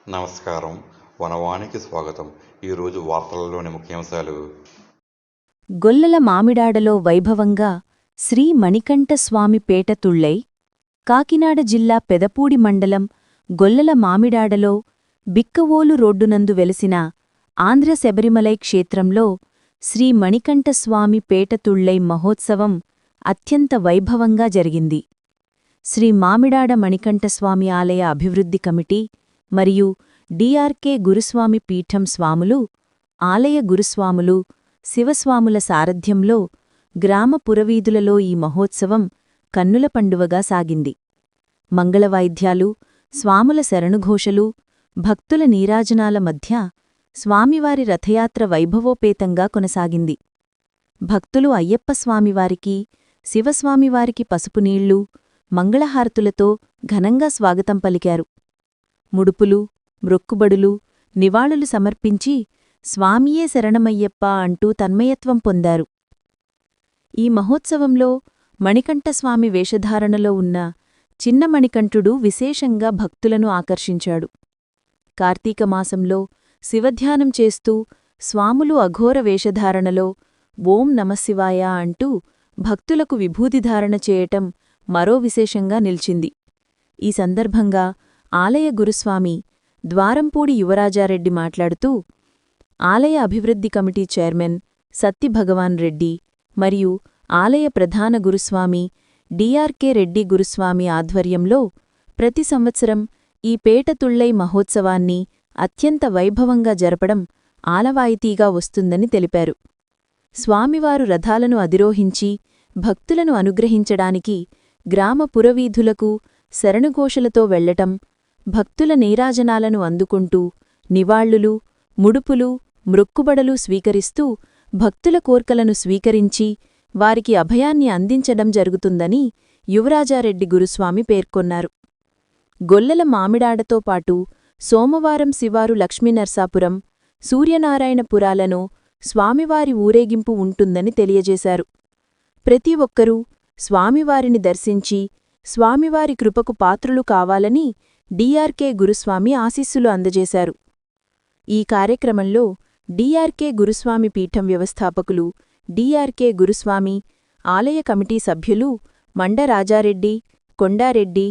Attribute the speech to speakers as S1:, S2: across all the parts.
S1: నమస్కారం. వనవానికి స్వాగతం. ఈరోజు వార్తలలోని ముఖ్యాంశాలు.
S2: గొల్లల మామిడాడలో వైభవంగా శ్రీ మణికంఠస్వామి పేట తుళ్ళై. కాకినాడ జిల్లా పెదపూడి మండలం గొల్లల మామిడాడలో బిక్కవోలు రోడ్డునందు వెలసిన ఆంధ్ర శబరిమలై క్షేత్రంలో శ్రీ మణికంఠస్వామి పేట తుళ్ళై మహోత్సవం అత్యంత వైభవంగా జరిగింది. శ్రీ మామిడాడ మణికంఠస్వామి ఆలయ అభివృద్ధి కమిటీ మరియు డిఆర్కే గురుస్వామి పీఠం స్వాములు, ఆలయ గురుస్వాములు, శివస్వాముల సారథ్యంలో గ్రామ పురవీధులలో ఈ మహోత్సవం కన్నుల పండువగా సాగింది. మంగళవాయిద్యాలు, స్వాముల శరణుఘోషలు, భక్తుల నీరాజనాల మధ్య స్వామివారి రథయాత్ర వైభవోపేతంగా కొనసాగింది. భక్తులు అయ్యప్పస్వామివారికి, శివస్వామివారికి పసుపునీళ్లు, మంగళహారతులతో ఘనంగా స్వాగతం పలికారు. ముడుపులు, మ్రొక్కుబడులు, నివాళులు సమర్పించి స్వామియే శరణమయ్యప్ప అంటూ తన్మయత్వం పొందారు. ఈ మహోత్సవంలో మణికంఠస్వామి వేషధారణలో ఉన్న చిన్న మణికంఠుడు విశేషంగా భక్తులను ఆకర్షించాడు. కార్తీకమాసంలో శివధ్యానం చేస్తూ స్వాములు అఘోర వేషధారణలో ఓం నమశివాయ అంటూ భక్తులకు విభూతిధారణ చేయటం మరో విశేషంగా నిల్చింది. ఈ సందర్భంగా ఆలయ గురుస్వామి ద్వారంపూడి యువరాజారెడ్డి మాట్లాడుతూ, ఆలయ అభివృద్ధి కమిటీ చైర్మన్ సత్తిభగవాన్ రెడ్డి మరియు ఆలయ ప్రధాన గురుస్వామి డిఆర్కే రెడ్డి గురుస్వామి ఆధ్వర్యంలో ప్రతి సంవత్సరం ఈ పేట తుళ్ళై మహోత్సవాన్ని అత్యంత వైభవంగా జరపడం ఆలవాయితీగా వస్తుందని తెలిపారు. స్వామివారు రథాలను అధిరోహించి భక్తులను అనుగ్రహించడానికి గ్రామ పురవీధులకు శరణుఘోషలతో వెళ్లటం, భక్తుల నీరాజనాలను అందుకుంటూ నివాళులు, ముడుపులు, మ్రొక్కుబడలు స్వీకరిస్తూ భక్తుల కోర్కలను స్వీకరించి వారికి అభయాన్ని అందించడం జరుగుతుందని యువరాజారెడ్డి గురుస్వామి పేర్కొన్నారు. గొల్లల మామిడాడతో పాటు సోమవారం శివారు లక్ష్మీనర్సాపురం, సూర్యనారాయణపురాలను స్వామివారి ఊరేగింపు ఉంటుందని తెలియజేశారు. ప్రతి ఒక్కరూ స్వామివారిని దర్శించి స్వామివారి కృపకు పాత్రులు కావాలని డిఆర్కే గురుస్వామి ఆశీస్సులు అందజేశారు. ఈ కార్యక్రమంలో డిఆర్కే గురుస్వామి పీఠం వ్యవస్థాపకులు డిఆర్కే గురుస్వామి, ఆలయ కమిటీ సభ్యులు మండరాజారెడ్డి, కొండారెడ్డి,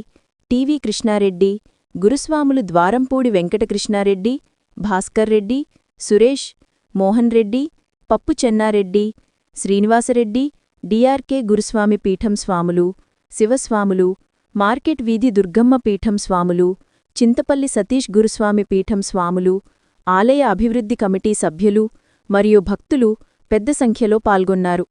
S2: టివి కృష్ణారెడ్డి, గురుస్వాములు ద్వారంపూడి వెంకటకృష్ణారెడ్డి, భాస్కర్రెడ్డి, సురేష్, మోహన్ రెడ్డి, పప్పు చెన్నారెడ్డి, శ్రీనివాసరెడ్డి, డిఆర్కే గురుస్వామి పీఠం స్వాములు, శివస్వాములు, మార్కెట్ వీధి దుర్గమ్మ పీఠం స్వాములు, చింతపల్లి సతీష్ గురుస్వామి పీఠం స్వాములు, ఆలయ అభివృద్ధి కమిటీ సభ్యులు మరియు భక్తులు పెద్ద సంఖ్యలో పాల్గొన్నారు.